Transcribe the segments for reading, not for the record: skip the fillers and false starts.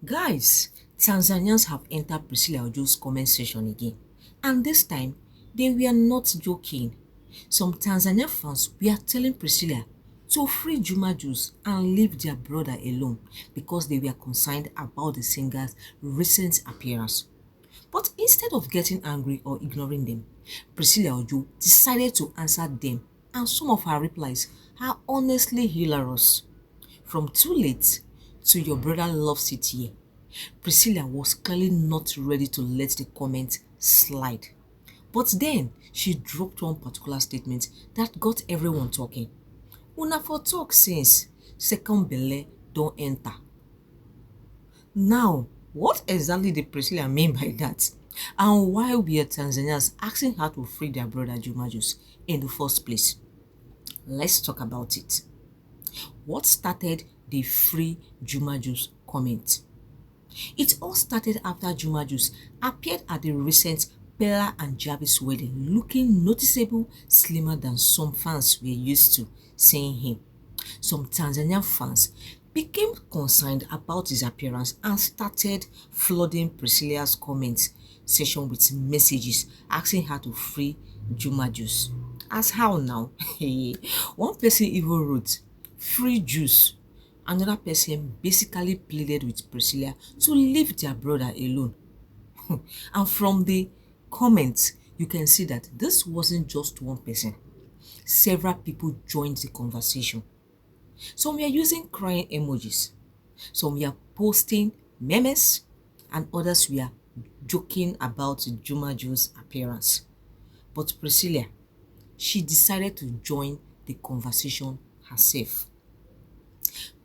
Guys, Tanzanians have entered Priscilla Ojo's comment section again. And this time, they were not joking. Some Tanzanian fans were telling Priscilla to free Juma Jux and leave their brother alone because they were concerned about the singer's recent appearance. But instead of getting angry or ignoring them, Priscilla Ojo decided to answer them, and some of her replies are honestly hilarious. From too late to your brother loves it here, Priscilla was clearly not ready to let the comment slide. But then she dropped one particular statement that got everyone talking. Una for talk since second belle don't enter. Now, what exactly did Priscilla mean by that? And why were Tanzanians asking her to free their brother Juma Jux in the first place? Let's talk about it. What started the free Juma Jux comment? It all started after Juma Jux appeared at the recent Bella and Javi's wedding looking noticeable slimmer than some fans were used to seeing him. Some Tanzanian fans became concerned about his appearance and started flooding Priscilla's comments section with messages asking her to free Juma Jux. As how now? One person even wrote, "Free Jux." Another person basically pleaded with Priscilla to leave their brother alone. And from the comments, you can see that this wasn't just one person. Several people joined the conversation. Some were using crying emojis, some were posting memes, and others were joking about Juma Jux's appearance. But Priscilla, she decided to join the conversation herself.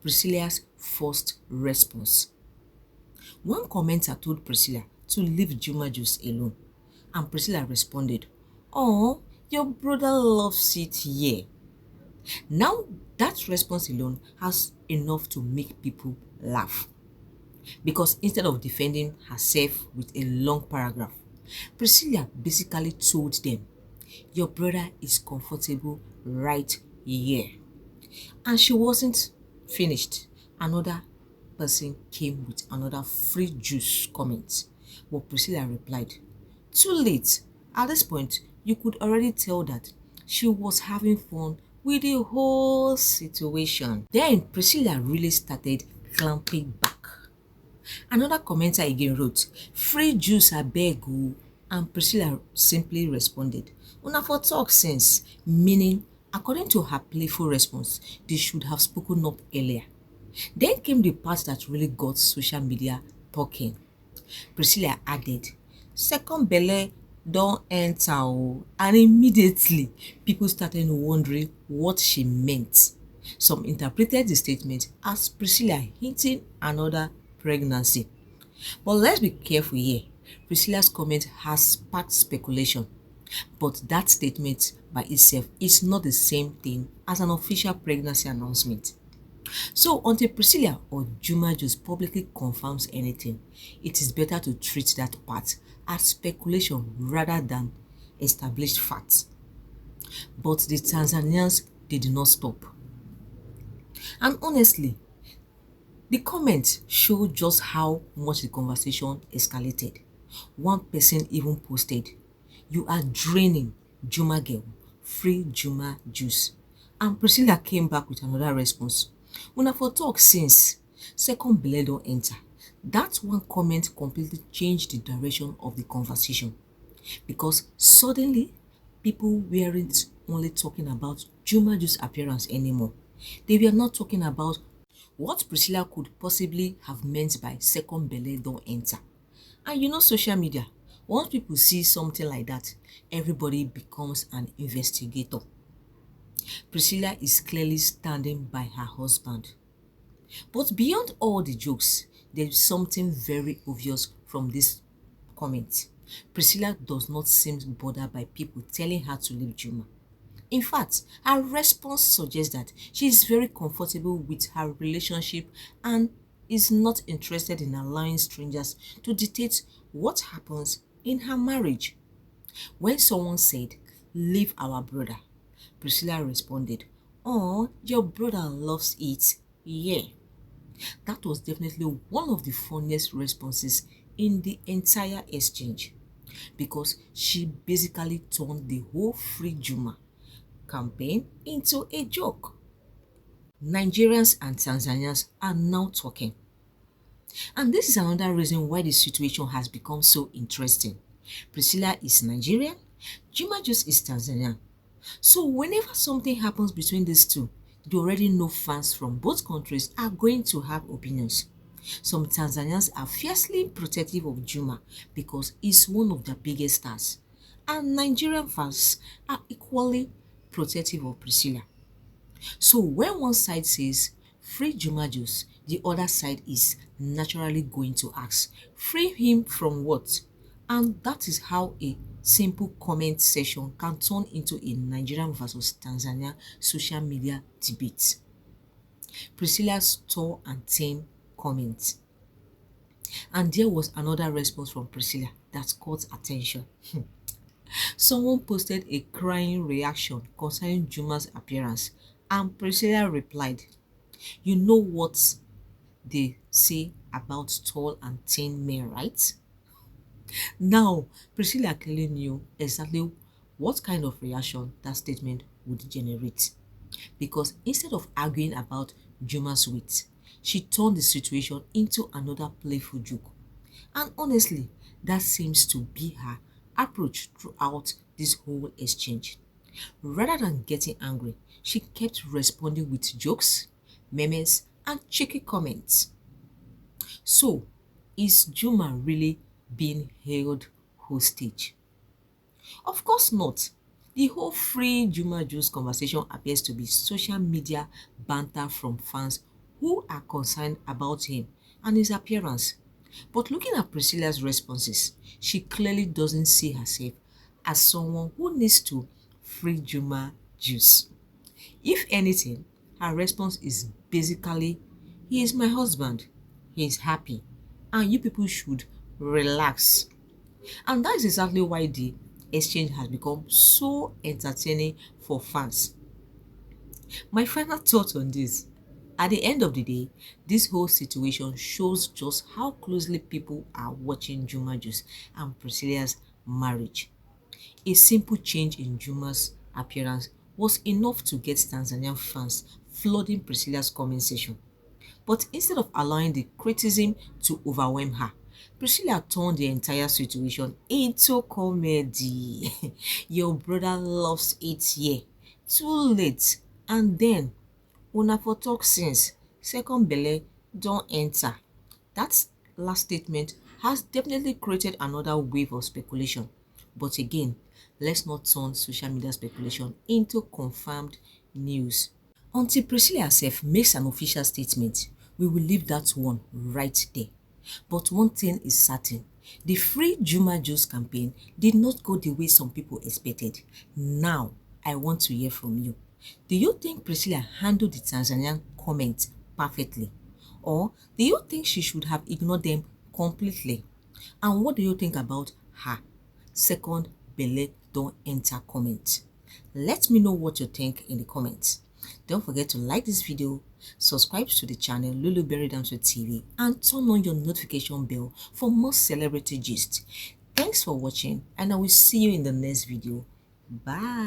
Priscilla's first response. One commenter told Priscilla to leave Juma Jux alone, and Priscilla responded, "Oh, your brother loves it here." Now, that response alone has enough to make people laugh. Because instead of defending herself with a long paragraph, Priscilla basically told them, "Your brother is comfortable right here." And she wasn't finished. Another person came with another free juice comment. But Priscilla replied, "Too late. At this point, you could already tell that she was having fun with the whole situation." Then Priscilla really started clamping back. Another commenter again wrote, "Free juice abeg o," and Priscilla simply responded, "Una for talk sense," meaning, according to her playful response, they should have spoken up earlier. Then came the part that really got social media talking. Priscilla added, "Second belle don't enter o," and immediately people started wondering what she meant. Some interpreted the statement as Priscilla hinting another pregnancy. But let's be careful here. Priscilla's comment has sparked speculation. But that statement by itself is not the same thing as an official pregnancy announcement. So until Priscilla or Juma Jux publicly confirms anything, it is better to treat that part as speculation rather than established facts. But the Tanzanians, they did not stop. And honestly, the comments show just how much the conversation escalated. One person even posted, "You are draining, Juma girl, free Juma Jux." And Priscilla came back with another response, "Una for talk since second belle don't enter." That one comment completely changed the direction of the conversation, because suddenly people weren't only talking about Juma Jux's appearance anymore. They were not talking about what Priscilla could possibly have meant by second belle don't enter. And you know social media, once people see something like that, everybody becomes an investigator. Priscilla is clearly standing by her husband. But beyond all the jokes, there is something very obvious from this comment. Priscilla does not seem bothered by people telling her to leave Juma. In fact, her response suggests that she is very comfortable with her relationship and is not interested in allowing strangers to dictate what happens in her marriage. When someone said, "Leave our brother," Priscilla responded, "Oh, your brother loves it, yeah." That was definitely one of the funniest responses in the entire exchange because she basically turned the whole Free Juma campaign into a joke. Nigerians and Tanzanians are now talking. And this is another reason why the situation has become so interesting. Priscilla is Nigerian, Juma Jux is Tanzanian. So whenever something happens between these two, you already know fans from both countries are going to have opinions. Some Tanzanians are fiercely protective of Juma because he's one of their biggest stars. And Nigerian fans are equally protective of Priscilla. So when one side says free Juma Jux, the other side is naturally going to ask, free him from what? And that is how a simple comment session can turn into a Nigerian versus Tanzania social media debate. Priscilla's tall and thin comment. And there was another response from Priscilla that caught attention. Someone posted a crying reaction concerning Juma's appearance, and Priscilla replied, "You know what they say about tall and thin men, right?" Now, Priscilla clearly knew exactly what kind of reaction that statement would generate. Because instead of arguing about Juma's weight, she turned the situation into another playful joke. And honestly, that seems to be her approach throughout this whole exchange. Rather than getting angry, she kept responding with jokes, memes, and cheeky comments. So, is Juma really being held hostage? Of course not. The whole free Juma Juice conversation appears to be social media banter from fans who are concerned about him and his appearance. But looking at Priscilla's responses, she clearly doesn't see herself as someone who needs to free Juma Juice. If anything, her response is basically, he is my husband, he is happy, and you people should relax. And that is exactly why the exchange has become so entertaining for fans. My final thought on this: at the end of the day, this whole situation shows just how closely people are watching Juma Jux and Priscilla's marriage. A simple change in Juma's appearance was enough to get Tanzanian fans flooding Priscilla's comment section. But instead of allowing the criticism to overwhelm her, Priscilla turned the entire situation into comedy. Your brother loves it here. Too late. And then, una for talk since second belle don't enter. That last statement has definitely created another wave of speculation. But again, let's not turn social media speculation into confirmed news. Until Priscilla herself makes an official statement, we will leave that one right there. But one thing is certain, the free Juma Juice campaign did not go the way some people expected. Now, I want to hear from you. Do you think Priscilla handled the Tanzanian comment perfectly? Or do you think she should have ignored them completely? And what do you think about her second belle don't enter comment? Let me know what you think in the comments. Don't forget to like this video, subscribe to the channel Luluberry Damsel TV, and turn on your notification bell for more celebrity gist. Thanks for watching, and I will see you in the next video. Bye.